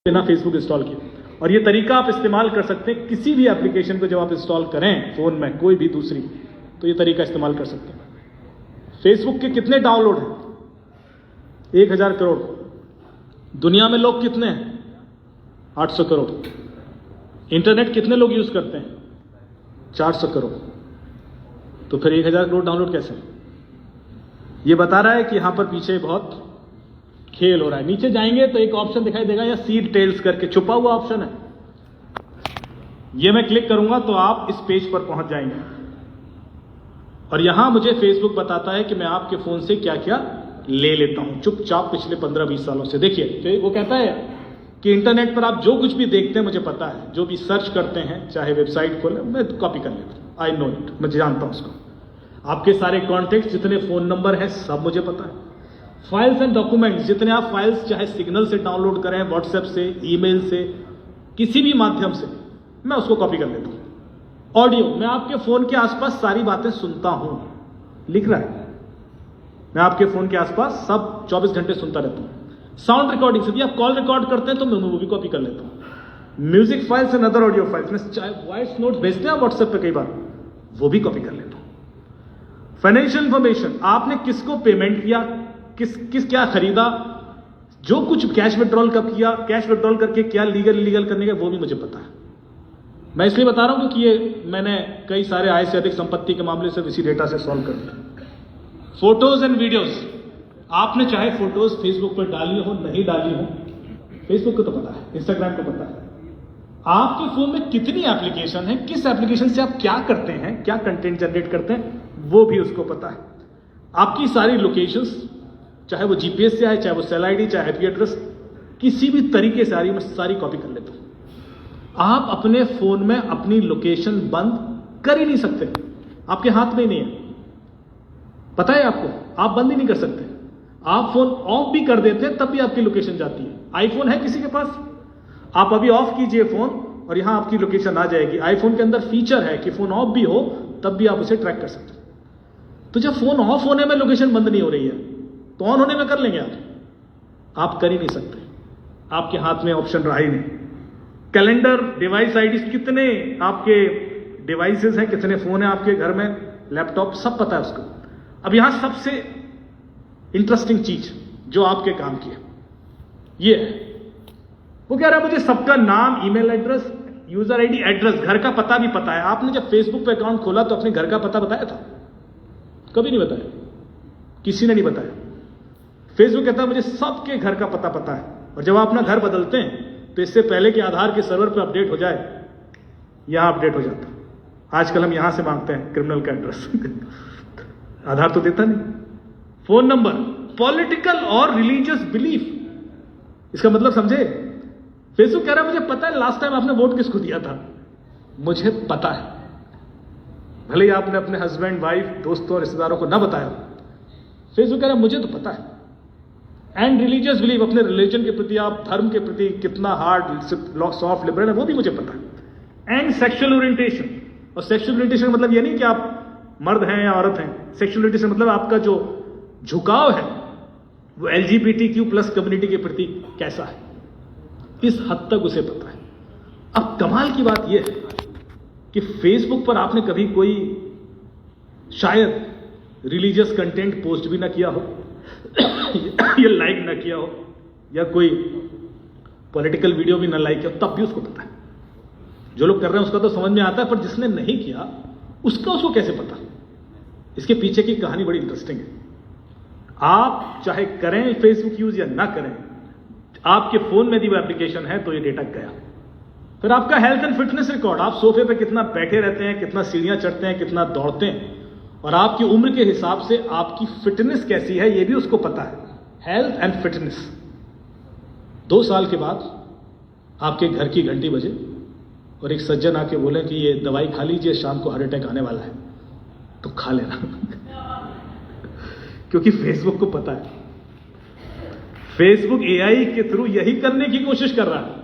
बिना Facebook install किए। और ये तरीका आप इस्तेमाल कर सकते हैं किसी भी एप्लीकेशन को जब आप इंस्टॉल करें फोन में कोई भी दूसरी, तो ये तरीका इस्तेमाल कर सकते हैं। फेसबुक के कितने डाउनलोड हैं? 1000 करोड़। दुनिया में लोग कितने हैं? 800 करोड़। इंटरनेट कितने लोग यूज करते हैं? 400 करोड़। तो फिर 1000 करोड़ डाउनलोड कैसे? ये बता रहा है कि यहां पर पीछे बहुत खेल हो रहा है। नीचे जाएंगे तो एक ऑप्शन दिखाई देगा या सीड टेल्स करके छुपा हुआ ऑप्शन है, ये मैं क्लिक करूंगा तो आप इस पेज पर पहुंच जाएंगे और यहां मुझे फेसबुक बताता है कि मैं आपके फोन से क्या क्या ले लेता हूं चुपचाप पिछले 15-20 सालों से। देखिए वो कहता है कि इंटरनेट पर आप जो कुछ भी देखते हैं मुझे पता है, जो भी सर्च करते हैं चाहे वेबसाइट खोले मैं कॉपी कर लेता हूं। आई नो इट, मैं जानता हूं उसको। आपके सारे कॉन्टेक्ट जितने फोन नंबर हैं सब मुझे पता है। फाइल्स एंड डॉक्यूमेंट्स जितने आप फाइल्स चाहे सिग्नल से डाउनलोड करें, व्हाट्सएप से, ईमेल से, किसी भी माध्यम से, मैं उसको कॉपी कर लेता हूं। ऑडियो, मैं आपके फोन के आसपास सारी बातें सुनता हूं, लिख रहा है, मैं आपके फोन के आसपास सब 24 घंटे सुनता रहता हूं। साउंड रिकॉर्डिंग से भी आप कॉल रिकॉर्ड करते हैं तो मैं वो भी कॉपी कर लेता हूं। Music files and other audio files में चाहे वॉइस नोट भेजते हैं व्हाट्सएप पे कई बार, वो भी कॉपी कर लेता हूं। फाइनेंशियल इंफॉर्मेशन, आपने किसको पेमेंट किया, किस क्या खरीदा, जो कुछ कैश विड्रॉल कब किया, कैश विड्रॉल करके क्या लीगल इलीगल करने का, वो भी मुझे पता है। मैं इसलिए बता रहा हूं क्योंकि ये मैंने कई सारे आय से अधिक संपत्ति के मामले से इसी डेटा से सॉल्व कर दिया। फोटोज एंड वीडियोस, आपने चाहे फोटोज फेसबुक पर डाली हो नहीं डाली हो, फेसबुक को तो पता है, इंस्टाग्राम को पता है। आपके फोन में कितनी एप्लीकेशन है, किस एप्लीकेशन से आप क्या करते हैं, क्या कंटेंट जनरेट करते हैं, वो भी उसको पता है। आपकी सारी लोकेशंस, चाहे वो जीपीएस से आए, चाहे वो सेल आईडी, चाहे आईपी एड्रेस, किसी भी तरीके से आ रही है, मैं सारी कॉपी कर लेता हूं। आप अपने फोन में अपनी लोकेशन बंद कर ही नहीं सकते, आपके हाथ में ही नहीं है, पता है आपको, आप बंद ही नहीं कर सकते। आप फोन ऑफ भी कर देते हैं तब भी आपकी लोकेशन जाती है। आईफोन है किसी के पास? आप अभी ऑफ कीजिए फोन और यहां आपकी लोकेशन आ जाएगी। आईफोन के अंदर फीचर है कि फोन ऑफ भी हो तब भी आप उसे ट्रैक कर सकते हैं। तो जब फोन ऑफ होने में लोकेशन बंद नहीं हो रही है तो ऑन होने में कर लेंगे आप कर ही नहीं सकते, आपके हाथ में ऑप्शन रहा ही नहीं। कैलेंडर, डिवाइस आईडी, कितने आपके डिवाइसेस हैं, कितने फोन हैं आपके घर में, लैपटॉप, सब पता है उसको। अब यहां सबसे इंटरेस्टिंग चीज जो आपके काम की है ये है, वो कह रहा है मुझे सबका नाम, email address, user ID, address, घर का पता भी पता है। आपने जब फेसबुक पे अकाउंट खोला तो अपने घर का पता बताया था? कभी नहीं बताया, किसी ने नहीं बताया। फेसबुक कहता है मुझे सबके घर का पता है। और जब आप अपना घर बदलते हैं तो इससे पहले कि आधार के सर्वर पे अपडेट हो जाए, यहां अपडेट हो जाता है। आजकल हम यहां से मांगते हैं क्रिमिनल का एड्रेस आधार तो देता नहीं। फोन नंबर, पॉलिटिकल और रिलीजियस बिलीफ, इसका मतलब समझे? फेसबुक कह रहा है मुझे पता है लास्ट टाइम आपने वोट किसको दिया था, मुझे पता है। भले ही आपने अपने हस्बैंड, वाइफ, दोस्तों, रिश्तेदारों को ना बताया, फेसबुक कह रहा है मुझे तो पता है। एंड रिलीजियस बिलीफ, अपने रिलीजन के प्रति, आप धर्म के प्रति कितना हार्ड, सॉफ्ट, लिबरल है, वो भी मुझे पता है। एंड सेक्सुअल ओरिएंटेशन, और सेक्सुअल ओरिएंटेशन मतलब ये नहीं कि आप मर्द हैं या औरत हैं। सेक्सुअल ओरिएंटेशन मतलब आपका जो झुकाव है वो LGBTQ+ कम्युनिटी के प्रति कैसा है, इस हद तक उसे पता है। अब कमाल की बात यह है कि फेसबुक पर आपने कभी कोई शायद रिलीजियस कंटेंट पोस्ट भी ना किया हो या लाइक ना किया हो, या कोई पॉलिटिकल वीडियो भी ना लाइक किया हो, तब भी उसको पता है। जो लोग कर रहे हैं उसका तो समझ में आता है, पर जिसने नहीं किया उसका उसको कैसे पता? इसके पीछे की कहानी बड़ी इंटरेस्टिंग है। आप चाहे करें फेसबुक यूज या ना करें, आपके फोन में यदि वो एप्लीकेशन है तो ये डेटा गया। फिर आपका हेल्थ एंड फिटनेस रिकॉर्ड, आप सोफे पे कितना बैठे रहते हैं, कितना सीढ़ियां चढ़ते हैं, कितना दौड़ते हैं, और आपकी उम्र के हिसाब से आपकी फिटनेस कैसी है ये भी उसको पता है। Health and fitness. 2 साल के बाद आपके घर की घंटी बजे और एक सज्जन आके बोले कि ये दवाई खा लीजिए, शाम को हार्ट अटैक आने वाला है, तो खा लेना क्योंकि फेसबुक को पता है। फेसबुक AI के थ्रू यही करने की कोशिश कर रहा है।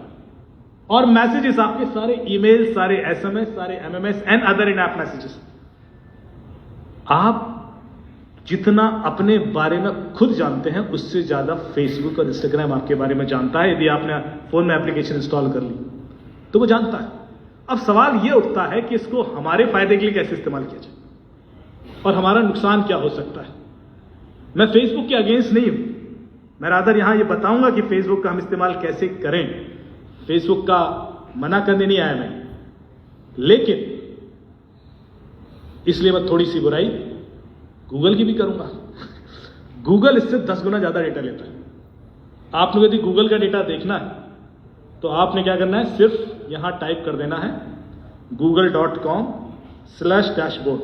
और मैसेजेस, आपके सारे ईमेल, सारे SMS, सारे MMS and other in app messages, आप जितना अपने बारे में खुद जानते हैं उससे ज्यादा फेसबुक और इंस्टाग्राम आपके बारे में जानता है। यदि आपने फोन में एप्लीकेशन इंस्टॉल कर ली तो वो जानता है। अब सवाल ये उठता है कि इसको हमारे फायदे के लिए कैसे इस्तेमाल किया जाए और हमारा नुकसान क्या हो सकता है। मैं फेसबुक के अगेंस्ट नहीं हूं, मैं रादर यहां ये बताऊंगा कि फेसबुक का हम इस्तेमाल कैसे करें। फेसबुक का मना करने नहीं आया मैं, लेकिन इसलिए मैं थोड़ी सी बुराई गूगल की भी करूंगा। गूगल इससे 10 गुना ज्यादा डेटा लेता है। आपने यदि गूगल का डेटा देखना है तो आपने क्या करना है, सिर्फ यहां टाइप कर देना है google.com/dashboard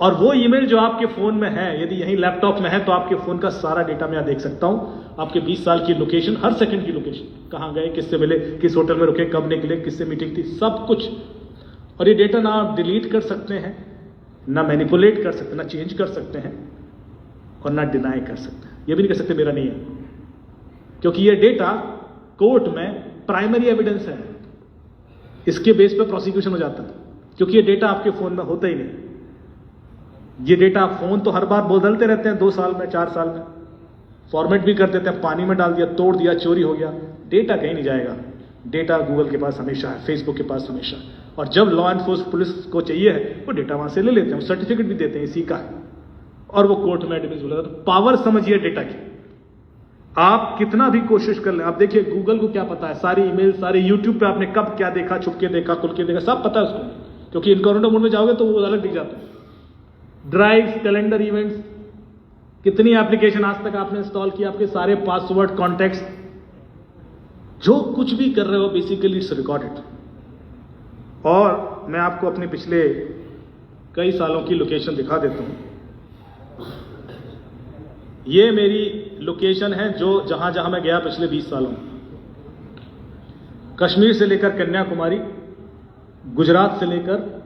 और वो ईमेल जो आपके फोन में है, यदि यही लैपटॉप में है तो आपके फोन का सारा डेटा मैं यहां देख सकता हूं। आपके 20 साल की लोकेशन, हर सेकंड की लोकेशन, कहां गए, किससे मिले, किस होटल में रुके, कब निकले, किससे मीटिंग थी, सब कुछ। और ये डेटा ना आप डिलीट कर सकते हैं, ना मैनिपुलेट कर सकते, ना चेंज कर सकते हैं और ना डिनाई कर सकते हैं। ये भी नहीं कर सकते मेरा नहीं है, क्योंकि ये डेटा कोर्ट में प्राइमरी एविडेंस है। इसके बेस पर प्रोसिक्यूशन हो जाता है, क्योंकि ये डेटा आपके फोन में होता ही नहीं। ये डेटा फोन तो हर बार बदलते रहते हैं, 2 साल में, 4 साल में फॉर्मेट भी कर देते हैं, पानी में डाल दिया, तोड़ दिया, चोरी हो गया, डेटा कहीं नहीं जाएगा। डेटा गूगल के पास हमेशा है, फेसबुक के पास हमेशा है। और जब लॉ एनफोर्समेंट पुलिस को चाहिए है वो डेटा वहां से ले लेते हैं, सर्टिफिकेट भी देते हैं इसी का है, और वो कोर्ट में एडमिस बोला। तो पावर समझिए डेटा की। आप कितना भी कोशिश कर लें, आप देखिए गूगल को क्या पता है, सारी ईमेल, सारे यूट्यूब पे आपने कब क्या देखा, छुप के देखा, खुल के देखा, सब पता है उसको, क्योंकि इनकॉग्निटो मोड में जाओगे तो वो अलग दिख जाता है। ड्राइव्स, कैलेंडर, इवेंट्स, कितनी एप्लीकेशन आज तक आपने इंस्टॉल किया, आपके सारे पासवर्ड, कॉन्टैक्ट्स, जो कुछ भी कर रहे हो बेसिकली इट्स रिकॉर्डेड। और मैं आपको अपने पिछले कई सालों की लोकेशन दिखा देता हूं। ये मेरी लोकेशन है जो जहां जहां मैं गया पिछले 20 सालों में, कश्मीर से लेकर कन्याकुमारी, गुजरात से लेकर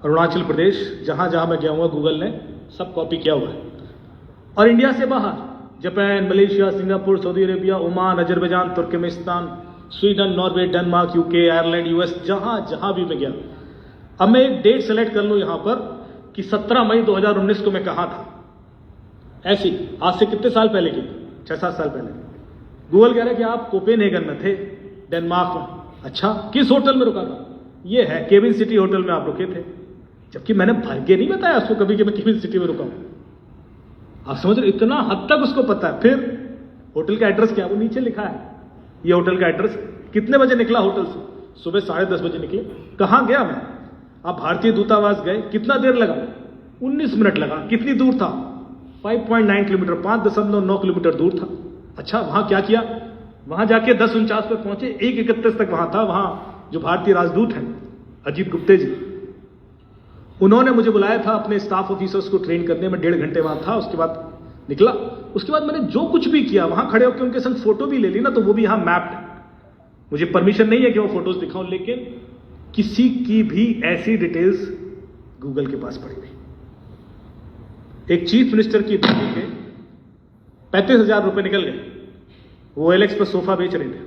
अरुणाचल प्रदेश, जहां जहां मैं गया हुआ गूगल ने सब कॉपी किया हुआ है। और इंडिया से बाहर Japan, Malaysia, Singapore, Saudi Arabia, Oman, Azerbaijan, Turkmenistan, Sweden, Norway, Denmark, UK, Ireland, US, जहां जहां भी मैं गया। अब मैं एक डेट सेलेक्ट कर लूं यहां पर कि 17 मई 2019 को मैं कहां था। ऐसी आज से कितने साल पहले की, 6-7 साल पहले। गूगल कह रहा है कि आप कोपेनहेगन में थे, डेनमार्क में। अच्छा, किस होटल में रुका था? ये है केविन सिटी होटल में आप रुके थे, जबकि मैंने भर के नहीं बताया उसको कभी कि मैं केविन सिटी में रुका हूं। आप समझ रहे, इतना हद तक उसको पता है। फिर होटल का एड्रेस क्या, वो नीचे लिखा है, ये होटल का एड्रेस। कितने बजे निकला होटल से? सुबह 10:30 बजे निकले। कहां गया मैं? आप भारतीय दूतावास गए, कितना देर लगा? 19 मिनट लगा। कितनी दूर था? 5.9 किलोमीटर, 5.9 किलोमीटर दूर था। अच्छा, वहां क्या किया? वहां जाके 10:49 पर पहुंचे, 1:31 तक वहां था। वहां जो भारतीय राजदूत हैं अजीत गुप्ते जी, उन्होंने मुझे बुलाया था अपने स्टाफ ऑफिसर्स को ट्रेन करने में। 1.5 घंटे वहां था, उसके बाद निकला। उसके बाद मैंने जो कुछ भी किया, वहां खड़े होकर उनके संग फोटो भी ले ली ना, तो वो भी यहां मैप्ड है। मुझे परमिशन नहीं है कि वो फोटोज दिखाऊं, लेकिन किसी की भी ऐसी डिटेल्स गूगल के पास पड़ी हुई। एक चीफ मिनिस्टर की बेटी के 35,000 रुपए निकल गए, वो OLX पर सोफा बेच रहे थे।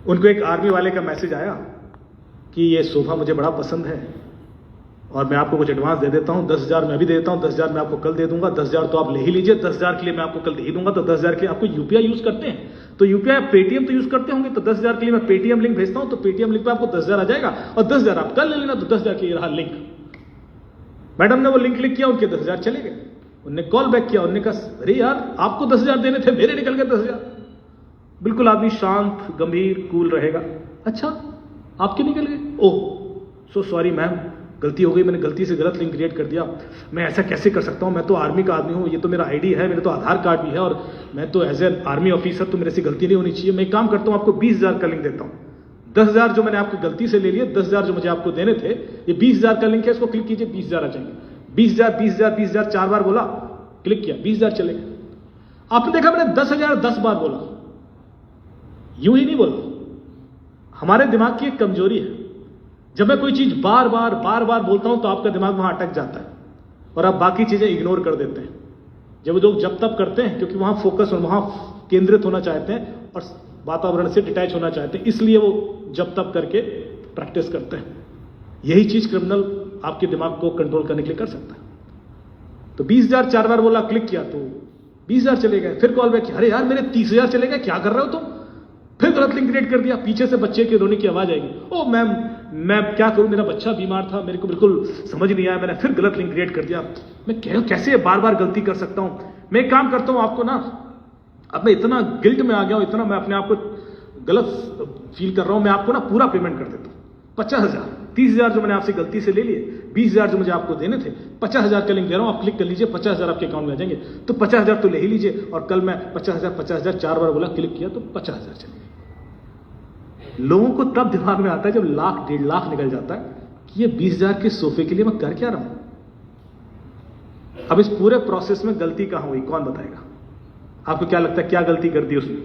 उनको एक आर्मी वाले का मैसेज आया कि ये सोफा मुझे बड़ा पसंद है और मैं आपको कुछ एडवांस दे देता हूं, 10,000 मैं भी दे देता हूं, 10,000 मैं आपको कल दे दूंगा, 10,000 तो आप ले ही लीजिए, 10,000 के लिए मैं आपको कल दे ही दूंगा। तो 10,000 के आपको यूपीआई यूज करते हैं तो यूपीआई, पेटीएम तो यूज करते होंगे, तो 10,000 के लिए मैं पेटीएम लिंक भेजता हूं, तो पेटीएम लिंक पे आपको 10,000 आ जाएगा और 10,000 आप कल ले लेना। तो 10,000 के लिए रहा लिंक। मैडम ने वो लिंक क्लिक किया, उनके 10,000 चले गए। उन्होंने कॉल बैक किया, उन्होंने कहा अरे यार आपको 10,000 देने थे, मेरे निकल गए 10,000। बिल्कुल आदमी शांत, गंभीर, कूल रहेगा। अच्छा, आपके निकल गए? ओह सो सॉरी मैम, गलती हो गई, मैंने गलती से गलत लिंक क्रिएट कर दिया। मैं ऐसा कैसे कर सकता हूं, मैं तो आर्मी का आदमी हूं, ये तो मेरा आईडी है, मेरे तो आधार कार्ड भी है और मैं तो एज ए आर्मी ऑफिसर, तो मेरे से गलती नहीं होनी चाहिए। मैं एक काम करता हूं, आपको 20,000 का लिंक देता हूं। 10,000 जो मैंने आपको गलती से ले लिए, 10,000 जो मुझे आपको देने थे, ये 20,000 का लिंक है, इसको क्लिक कीजिए, 20,000 आ जाएंगे। 20,000 20,000 20,000 4 बार बोला, क्लिक किया, 20,000 चले गए। आपने देखा मैंने 10,000 10 बार बोला, यूं ही नहीं बोला। हमारे दिमाग की एक कमजोरी है, जब मैं कोई चीज बार बार बोलता हूं तो आपका दिमाग वहां अटक जाता है और आप बाकी चीजें इग्नोर कर देते हैं। जब लोग जब तब करते हैं, क्योंकि वहां फोकस और वहां केंद्रित होना चाहते हैं और वातावरण से डिटैच होना चाहते हैं, इसलिए वो जब तब करके प्रैक्टिस करते हैं। यही चीज क्रिमिनल आपके दिमाग को कंट्रोल करने के लिए कर सकता है। तो 20,000 4 बार बोला, क्लिक किया तो 20,000 चले गए। फिर कॉल बैक किया, अरे यार मेरे 30,000 चले गए, क्या कर रहे हो तुम? फिर गलत लिंक क्रिएट कर दिया। पीछे से बच्चे के रोने की आवाज आएगी, ओ मैम मैं क्या करूं, मेरा बच्चा बीमार था, मेरे को बिल्कुल समझ नहीं आया, मैंने फिर गलत लिंक क्रिएट कर दिया। मैं कैसे बार बार गलती कर सकता हूं? मैं एक काम करता हूं, आपको ना अब मैं इतना गिल्ट में आ गया हूं, इतना मैं अपने आप को गलत फील कर रहा हूं, मैं आपको ना पूरा पेमेंट कर देता हूं। 50,000, 30,000 जो मैंने आपसे गलती से ले लिए, 20,000 जो मुझे आपको देने थे, 50,000 का लिंक दे रहा हूं, आप क्लिक कर लीजिए, 50,000 आपके अकाउंट में आ जाएंगे। तो 50,000 तो ले ही लीजिए। और कल मैं 50,000 4 बार बोला, क्लिक किया तो 50,000 चले गए। लोगों को तब दिमाग में आता है जब लाख 1.5 लाख निकल जाता है कि ये 20,000 के सोफे के लिए मैं कर क्या रहा हूं। अब इस पूरे प्रोसेस में गलती कहां हुई, कौन बताएगा? आपको क्या लगता है क्या गलती कर दी उसने?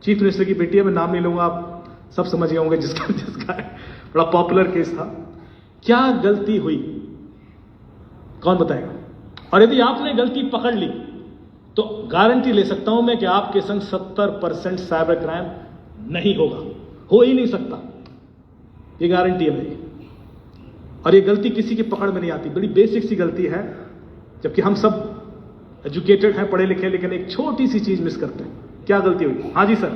चीफ मिनिस्टर की बेटी है, मैं नाम नहीं लूंगा, आप सब समझ गए होंगे जिसका बड़ा पॉपुलर केस था। क्या गलती हुई, कौन बताएगा? और यदि आपने गलती पकड़ ली तो गारंटी ले सकता हूं मैं कि आपके संग 70% साइबर क्राइम नहीं होगा, हो ही नहीं सकता, ये गारंटी है मेरी। और ये गलती किसी की पकड़ में नहीं आती, बड़ी बेसिक सी गलती है, जबकि हम सब एजुकेटेड हैं, पढ़े लिखे, लेकिन एक छोटी सी चीज मिस करते हैं। क्या गलती हुई? हाँ जी सर।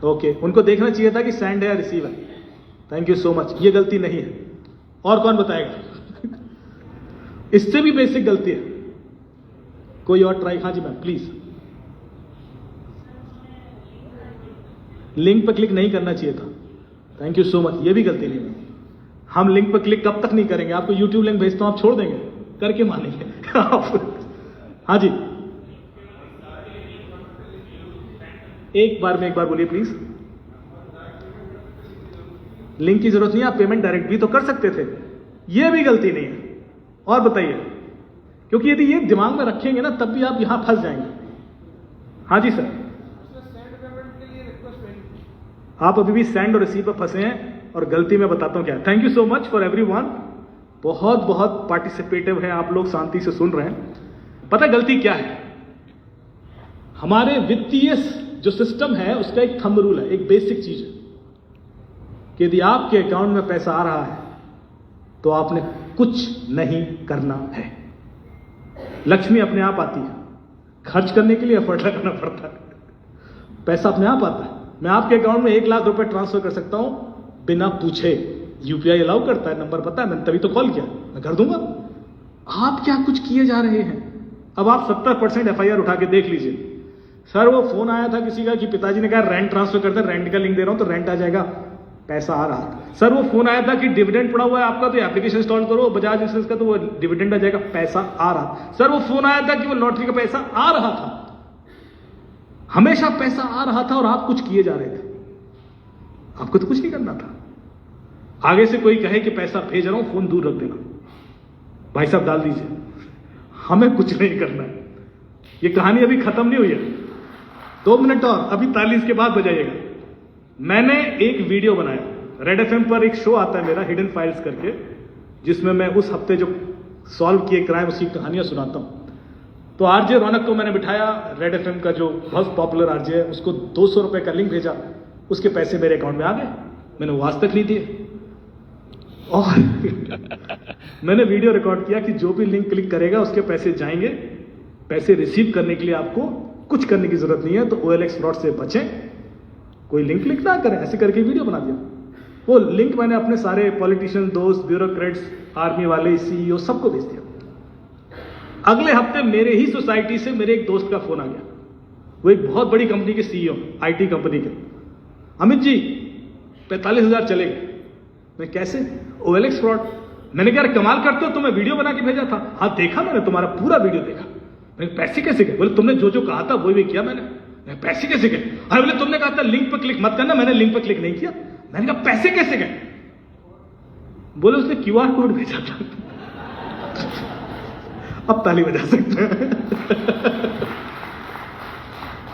ओके, उनको देखना चाहिए था कि सेंड है या रिसीव है। थैंक यू सो मच, ये गलती नहीं है। और कौन बताएगा? इससे भी बेसिक गलती है, कोई और ट्राई? हाँ जी मैम प्लीज। लिंक पर क्लिक नहीं करना चाहिए था। थैंक यू सो मच, ये भी गलती नहीं है। हम लिंक पर क्लिक कब तक नहीं करेंगे? आपको यूट्यूब लिंक भेजता हूं, आप छोड़ देंगे? करके मानेंगे हाँ जी, एक बार बोलिए प्लीज। लिंक की जरूरत नहीं है, आप पेमेंट डायरेक्ट भी तो कर सकते थे, ये भी गलती नहीं है। और बताइए, क्योंकि यदि ये दिमाग में रखेंगे ना तब भी आप यहां फंस जाएंगे। हाँ जी सर, आप अभी भी सेंड और रिसीव पर फंसे हैं और गलती में बताता हूं क्या। Thank you so much for everyone, बहुत बहुत पार्टिसिपेटिव हैं आप लोग, शांति से सुन रहे हैं। पता गलती क्या है? हमारे वित्तीय जो सिस्टम है उसका एक थंब रूल है, एक बेसिक चीज है कि यदि आपके अकाउंट में पैसा आ रहा है तो आपने कुछ नहीं करना है। लक्ष्मी अपने आप आती है, खर्च करने के लिए एफर्ट लगाना पड़ता है। पैसा अपने आप आता है। मैं आपके अकाउंट में 1 लाख रुपए ट्रांसफर कर सकता हूं बिना पूछे, यूपीआई अलाउ करता है, नंबर पता है, मैंने तभी तो कॉल किया, मैं कर दूंगा। आप क्या कुछ किए जा रहे हैं? अब आप 70% एफआईआर उठा के देख लीजिए। सर वो फोन आया था किसी का कि पिताजी ने कहा रेंट ट्रांसफर करते, रेंट का लिंक दे रहा हूं तो रेंट आ जाएगा, पैसा आ रहा था। सर वो फोन आया था कि डिविडेंड पड़ा हुआ है आपका तो एप्लीकेशन इंस्टॉल करो बजाज इंश्योरेंस का तो वो डिविडेंड आ जाएगा, पैसा आ रहा। सर वो फोन आया था कि वो लॉटरी का पैसा आ रहा था। हमेशा पैसा आ रहा था और आप कुछ किए जा रहे थे। आपको तो कुछ नहीं करना था। आगे से कोई कहे कि पैसा भेज रहा हूं, फोन दूर रख देना, भाई साहब डाल दीजिए, हमें कुछ नहीं करना है। ये कहानी अभी खत्म नहीं हुई है, 2 मिनट और, अभी ताली के बाद बजाइएगा। मैंने एक वीडियो बनाया, रेड एफएम पर एक शो आता है मेरा हिडन फाइल्स करके, जिसमें मैं उस हफ्ते जो सॉल्व किए क्राइम उसकी कहानियां सुनाता हूं। तो आरजे रौनक को मैंने बिठाया, रेड एफएम का जो बहुत पॉपुलर आरजे है, उसको 200 रुपए का लिंक भेजा, उसके पैसे मेरे अकाउंट में आ गए, मैंने वो आज तक नहीं दिए। और मैंने वीडियो रिकॉर्ड किया कि जो भी लिंक क्लिक करेगा उसके पैसे जाएंगे। पैसे रिसीव करने के लिए आपको कुछ करने की जरूरत नहीं है, तो OLX फ्रॉड से बचें, कोई लिंक क्लिक ना करें, ऐसे करके वीडियो बना दिया। वो लिंक मैंने अपने सारे पॉलिटिशियन दोस्त, ब्यूरोक्रेट्स, आर्मी वाले, CEO सबको भेज दिया। अगले हफ्ते मेरे ही सोसाइटी से मेरे एक दोस्त का फोन आ गया, वो एक बहुत बड़ी कंपनी के CEO, IT कंपनी के, अमित जी 45,000 चले गए। मैं कैसे? OLX fraud. मैंने कहा कमाल करते हो, तुम्हें वीडियो बना के भेजा था। हाँ देखा मैंने, तुम्हारा पूरा वीडियो देखा। मैंने पैसे कैसे गए? बोले तुमने जो जो कहा था वो भी किया मैंने। पैसे कैसे गए? अरे बोले तुमने कहा था लिंक पर क्लिक मत करना, मैंने लिंक पर क्लिक नहीं किया। मैंने कहा पैसे कैसे गए? बोले उसने QR कोड भेजा था। अब ताली बजा सकते हैं।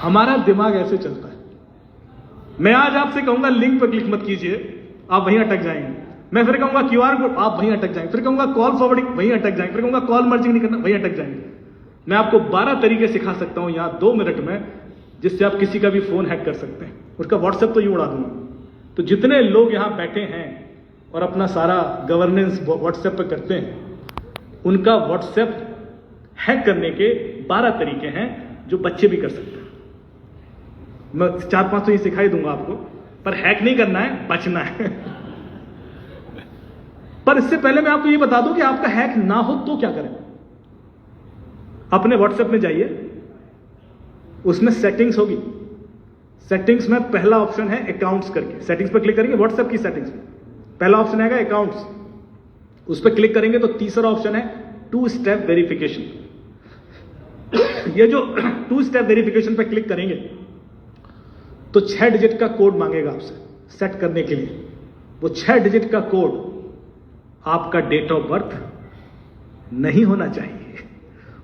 हमारा दिमाग ऐसे चलता है। मैं आज आपसे कहूंगा लिंक पर क्लिक मत कीजिए, आप वहीं अटक जाएंगे। मैं फिर कहूंगा QR कोड, आप वहीं अटक जाएंगे। फिर कहूंगा कॉल फॉरवर्डिंग, वहीं अटक जाएंगे। फिर कहूंगा कॉल मर्जिंग नहीं करना, वहीं अटक जाएंगे। मैं आपको 12 तरीके सिखा सकता हूं यहां 2 मिनट में, जिससे आप किसी का भी फोन हैक कर सकते हैं। उसका WhatsApp तो यूं उड़ा दूंगा, तो जितने लोग यहां बैठे हैं और अपना सारा गवर्नेंस व्हाट्सएप पे करते हैं, उनका व्हाट्सएप हैक करने के 12 तरीके हैं जो बच्चे भी कर सकते हैं। मैं 4-5 तो ये सिखाई दूंगा आपको, पर हैक नहीं करना है, बचना है। पर इससे पहले मैं आपको ये बता दूं कि आपका हैक ना हो तो क्या करें। अपने व्हाट्सएप में जाइए, उसमें सेटिंग्स होगी। सेटिंग्स में पहला ऑप्शन है अकाउंट्स करके, सेटिंग्स पर क्लिक करेंगे, व्हाट्सएप की सेटिंग्स में पहला ऑप्शन आएगा अकाउंट्स, उस पर क्लिक करेंगे तो तीसरा ऑप्शन है 2 स्टेप वेरिफिकेशन। ये जो 2 स्टेप वेरिफिकेशन पर क्लिक करेंगे तो 6 डिजिट का कोड मांगेगा आपसे सेट करने के लिए। वो 6 डिजिट का कोड आपका डेट ऑफ बर्थ नहीं होना चाहिए,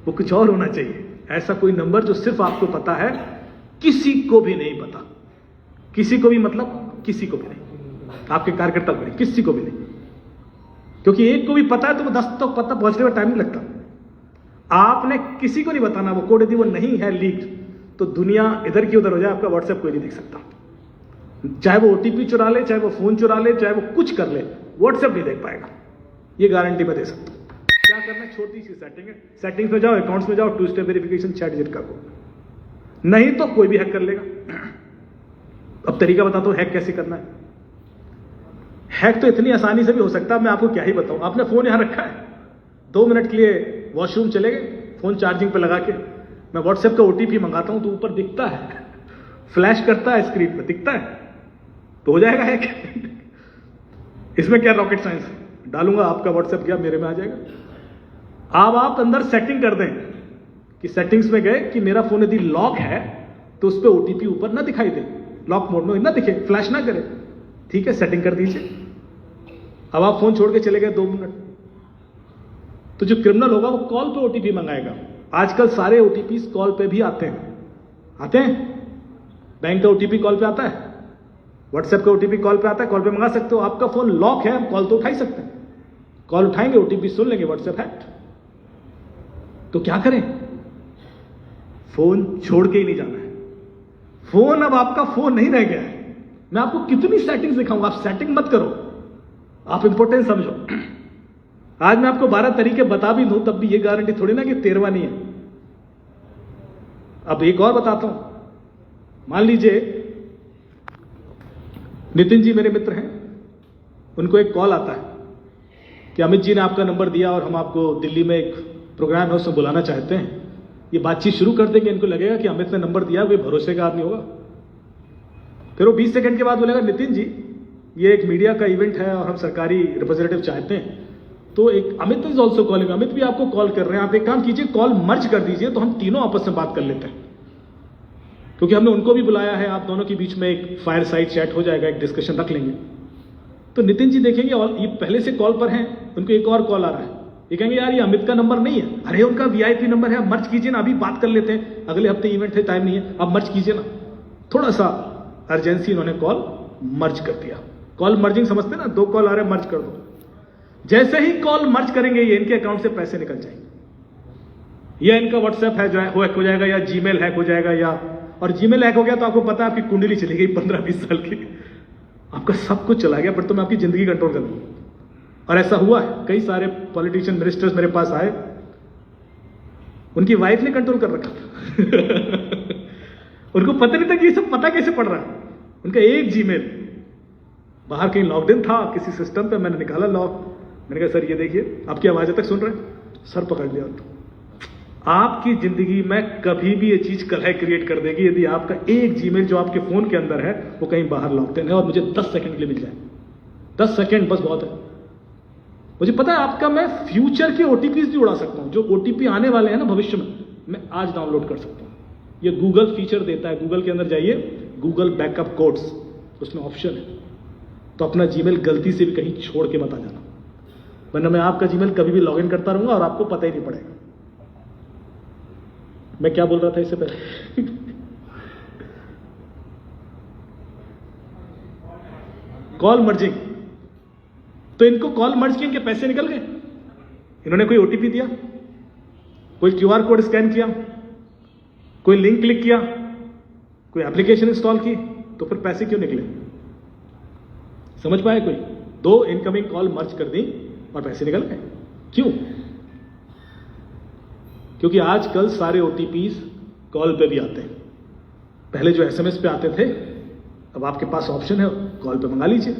वो कुछ और होना चाहिए। ऐसा कोई नंबर जो सिर्फ आपको पता है, किसी को भी नहीं पता। किसी को भी मतलब किसी को भी नहीं, आपके कार्यकर्ता को नहीं, किसी को भी नहीं। क्योंकि एक को भी पता है तो वो 10 तक पता पहुंचने में टाइम नहीं लगता। आपने किसी को नहीं बताना वो कोड, यदि वो नहीं है लीक्ड तो दुनिया इधर की उधर हो जाए, आपका व्हाट्सएप कोई नहीं देख सकता। चाहे वो ओटीपी चुरा ले, चाहे वो फोन चुरा ले, चाहे वो कुछ कर ले, व्हाट्सएप नहीं देख पाएगा। ये गारंटी मैं दे सकता हूं। क्या करना है, छोटी सी सेटिंग है, सेटिंग्स में जाओ, अकाउंट्स में जाओ, 2 स्टेप वेरिफिकेशन 6 डिजिट का कोड। नहीं तो कोई भी हैक कर लेगा। अब तरीका बताता हूं हैक कैसे करना है। हैक तो इतनी आसानी से भी हो सकता है, मैं आपको क्या ही बताऊं। आपने फोन यहां रखा है, 2 मिनट के लिए वॉशरूम चले गए, फोन चार्जिंग पे लगा के मैं व्हाट्सएप का ओटीपी मंगाता हूं तो ऊपर दिखता है, फ्लैश करता है स्क्रीन पे, दिखता है तो हो जाएगा हैक। इसमें क्या रॉकेट साइंस, डालूंगा आपका व्हाट्सएप गया, मेरे में आ जाएगा। अब आप अंदर सेटिंग कर दें कि सेटिंग्स में गए कि मेरा फोन यदि लॉक है तो उस पर ओटीपी ऊपर ना दिखाई दे, लॉक मोड में ना दिखे, फ्लैश ना करे। ठीक है, सेटिंग कर दीजिए। अब आप फोन छोड़ के चले गए 2 मिनट, तो जो क्रिमिनल होगा वो कॉल पे ओटीपी मंगाएगा। आजकल सारे ओटीपी कॉल पे भी आते हैं। बैंक का ओटीपी कॉल पे आता है, व्हाट्सएप का ओटीपी कॉल पे आता है, कॉल पे मंगा सकते हो। आपका फोन लॉक है, कॉल तो उठा ही सकते हैं, कॉल उठाएंगे, ओटीपी सुन लेंगे, व्हाट्सएप हैक्ड। तो क्या करें, फोन छोड़ के ही नहीं जाना है। फोन अब आपका फोन नहीं रह गया है। मैं आपको कितनी सेटिंग्स दिखाऊंगा, आप सेटिंग मत करो, आप इंपॉर्टेंट समझो। आज मैं आपको 12 तरीके बता भी दूं तब भी ये गारंटी थोड़ी ना कि 13वां नहीं है। अब एक और बताता हूं। मान लीजिए नितिन जी मेरे मित्र हैं, उनको एक कॉल आता है कि अमित जी ने आपका नंबर दिया और हम आपको दिल्ली में एक प्रोग्राम है उसमें बुलाना चाहते हैं। ये बातचीत शुरू कर देंगे, इनको लगेगा कि अमित ने नंबर दिया, कोई भरोसे का आदमी होगा। फिर वो 20 सेकंड के बाद बोलेगा, नितिन जी ये एक मीडिया का इवेंट है और हम सरकारी रिप्रेजेंटेटिव चाहते हैं, तो एक Amit is also calling, Amit भी आपको कॉल कर रहे हैं, आप एक काम कीजिए कॉल मर्ज कर दीजिए तो हम तीनों आपस में बात कर लेते हैं। क्योंकि हमने उनको भी बुलाया है, आप दोनों के बीच में एक फायर साइड चैट हो जाएगा, एक डिस्कशन रख लेंगे। तो नितिन जी देखेंगे और ये पहले से कॉल पर हैं, उनको एक और कॉल आ रहा है, ये कहेंगे यार ये अमित का नंबर नहीं है, अरे उनका वीआईपी नंबर है, मर्ज कीजिए ना, अभी बात कर लेते हैं, अगले हफ्ते इवेंट है, टाइम नहीं है, अब मर्ज कीजिए ना। थोड़ा सा अर्जेंसी, इन्होंने कॉल मर्ज कर दिया। कॉल मर्जिंग समझते ना, 2 कॉल आ रहे हैं, मर्ज कर दो। जैसे ही कॉल मर्ज करेंगे ये इनके अकाउंट से पैसे निकल जाएंगे, या इनका व्हाट्सएप है जो हैक हो जाएगा, या जीमेल हैक हो जाएगा, या और जीमेल हैक हो गया तो आपको पता है आपकी कुंडली चली गई 15-20 साल की, आपका सब कुछ चला गया, फिर तो मैं आपकी जिंदगी कंट्रोल कर लूंगा। और ऐसा हुआ है, कई सारे पॉलिटिशियन मिनिस्टर्स मेरे पास आए, उनकी वाइफ ने कंट्रोल कर रखा था। उनको पता नहीं था कि ये सब पता कैसे पड़ रहा है। उनका एक जीमेल बाहर कहीं लॉकडाउन था किसी सिस्टम पे, मैंने निकाला लॉक, मैंने कहा सर ये देखिए, आपकी आवाजें तक सुन रहे हैं, सर पकड़ लिया। आपकी जिंदगी में कभी भी ये चीज कलह क्रिएट कर देगी यदि आपका एक जीमेल जो आपके फोन के अंदर है वो कहीं बाहर लॉकडाउन है और मुझे 10 सेकंड के लिए मिल जाए, 10 सेकंड बस बहुत है। मुझे पता है आपका मैं फ्यूचर के ओटीपी भी उड़ा सकता हूं, जो ओटीपी आने वाले हैं ना भविष्य में, मैं आज डाउनलोड कर सकता हूं। ये गूगल फीचर देता है, गूगल के अंदर जाइए, गूगल बैकअप कोड्स, उसमें ऑप्शन है, तो अपना जीमेल गलती से भी कहीं छोड़ के मत आ जाना, वरना मैं आपका जीमेल कभी भी लॉगिन करता रहूंगा और आपको पता ही नहीं पड़ेगा। मैं क्या बोल रहा था इससे पहले? कॉल मर्जिंग, तो इनको कॉल मर्ज किए, इनके पैसे निकल गए। इन्होंने कोई ओटीपी दिया, कोई क्यूआर कोड स्कैन किया, कोई लिंक क्लिक किया, कोई एप्लीकेशन इंस्टॉल की, तो फिर पैसे क्यों निकले? समझ पाए कोई? 2 इनकमिंग कॉल मर्ज कर दी और पैसे निकल गए। क्यों? क्योंकि आजकल सारे ओटीपीज कॉल पे भी आते हैं। पहले जो एसएमएस पे आते थे, अब आपके पास ऑप्शन है, कॉल पे मंगा लीजिए।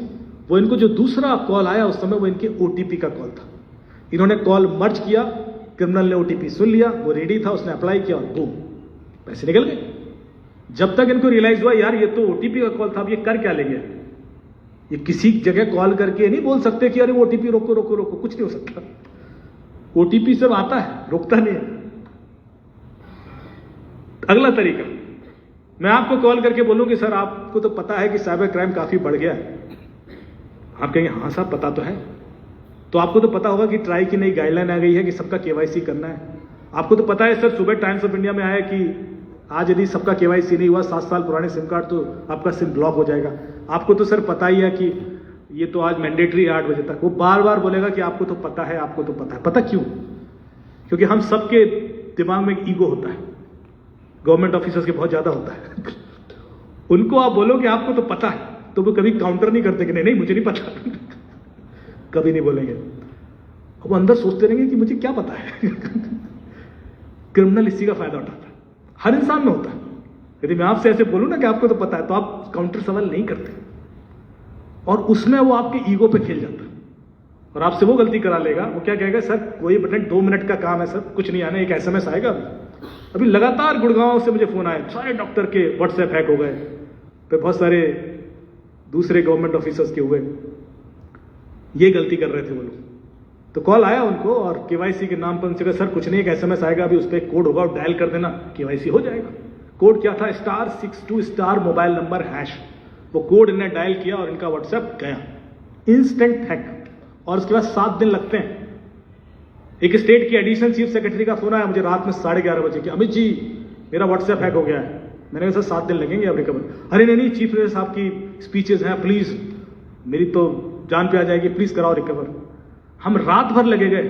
वो इनको जो दूसरा कॉल आया उस समय वो इनके ओटीपी का कॉल था। इन्होंने कॉल मर्ज किया, क्रिमिनल ने ओटीपी सुन लिया, वो रेडी था, उसने अप्लाई किया और बूम, पैसे निकल गए। जब तक इनको रियलाइज हुआ यार ये तो ओटीपी का कॉल था, अब ये कर क्या लेंगे। ये किसी जगह कॉल करके नहीं बोल सकते कि अरे ओटीपी रोको रोको रोको, कुछ नहीं हो सकता। ओटीपी सब आता है, रोकता नहीं है। अगला तरीका, मैं आपको कॉल करके बोलूं कि सर आपको तो पता है कि साइबर क्राइम काफी बढ़ गया है। आप कहेंगे हाँ साहब पता तो है। तो आपको तो पता होगा कि ट्राई की नई गाइडलाइन आ गई है कि सबका केवाईसी करना है। आपको तो पता है सर, सुबह टाइम्स ऑफ इंडिया में आया कि आज यदि सबका केवाईसी नहीं हुआ, 7 साल पुराने सिम कार्ड तो आपका सिम ब्लॉक हो जाएगा। आपको तो सर पता ही है कि ये तो आज मैंडेटरी 8 बजे तक। वो बार बार बोलेगा कि आपको तो पता है, आपको तो पता है। पता क्यों? क्योंकि हम सबके दिमाग में एक ईगो होता है, गवर्नमेंट ऑफिसर्स के बहुत ज्यादा होता है। उनको आप बोलो कि आपको तो पता है, तो वो कभी काउंटर नहीं करते कि नहीं मुझे नहीं पता। कभी नहीं बोलेंगे। वो अंदर सोचते रहेंगे कि मुझे क्या पता है। क्रिमिनल इसी का फायदा उठाता है, हर इंसान में होता है। यदि मैं आपसे ऐसे बोलूं ना कि आपको तो पता है, तो आप काउंटर सवाल नहीं करते, और उसमें वो आपके ईगो पे खेल जाता है और आपसे वो गलती करा लेगा। वो क्या कहेगा, सर कोई बटन 2 मिनट का काम है सर, कुछ नहीं आना, एक एसएमएस आएगा। अभी लगातार गुड़गांव से मुझे फोन आए, सारे डॉक्टर के व्हाट्सएप हैक हो गए, फिर बहुत सारे दूसरे गवर्नमेंट ऑफिसर्स के हुए। ये गलती कर रहे थे वो लोग। तो कॉल आया उनको और केवाईसी के नाम पर उनसे कहा, सर कुछ नहीं, एक एसएमएस आएगा, अभी उस पर कोड होगा और डायल कर देना, केवाईसी हो जाएगा। कोड क्या था? *62* मोबाइल नंबर हैश। वो कोड इन्होंने डायल किया और इनका व्हाट्सएप गया, इंस्टेंट हैक। और उसके बाद 7 दिन लगते हैं। एक स्टेट की एडिशनल चीफ सेक्रेटरी का फोन आया मुझे रात में 11:30 बजे कि अमित जी मेरा व्हाट्सएप हैक हो गया है। मैंने कहा सर 7 दिन लगेंगे अब रिकवर। अरे नहीं चीफ मिनिस्टर साहब की स्पीचेस हैं, प्लीज मेरी तो जान पे आ जाएगी, प्लीज कराओ रिकवर। हम रात भर लगे गए,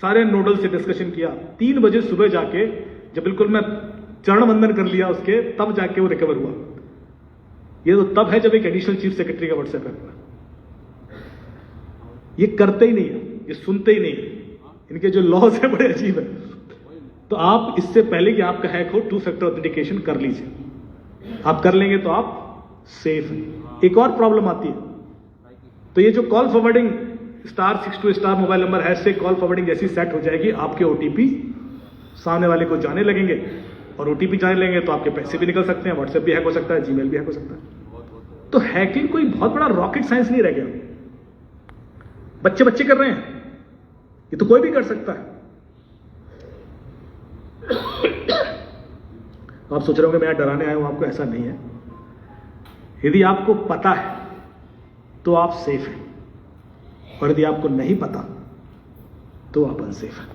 सारे नोडल से डिस्कशन किया। 3 बजे सुबह जाके जब बिल्कुल मैं चरण वंदन कर लिया उसके, तब जाके वो रिकवर हुआ। ये तो तब है जब एक एडिशनल चीफ सेक्रेटरी का व्हाट्सएप हैक हुआ। ये करते ही नहीं है, ये सुनते ही नहीं है। इनके जो लॉज है बड़े अजीब है। तो आप इससे पहले कि आपका हैक हो 2 फैक्टर ऑथेंटिकेशन कर लीजिए। आप कर लेंगे तो आप सेफ हैं। एक और प्रॉब्लम आती है, तो ये जो call forwarding *62* mobile number hash से कॉल फॉरवर्डिंग जैसी सेट हो जाएगी, आपके ओटीपी सामने वाले को जाने लगेंगे, और ओटीपी जाने लगेंगे तो आपके पैसे भी निकल सकते हैं, व्हाट्सएप भी हैक हो सकता है, जीमेल भी हैक हो सकता है। तो हैकिंग कोई बहुत बड़ा रॉकेट साइंस नहीं रह गया। बच्चे कर रहे हैं, ये तो कोई भी कर सकता है। आप सोच रहे होंगे मैं यहाँ डराने आया हूं आपको, ऐसा नहीं है। यदि आपको पता है तो आप सेफ हैं, और यदि आपको नहीं पता तो आप अनसेफ हैं।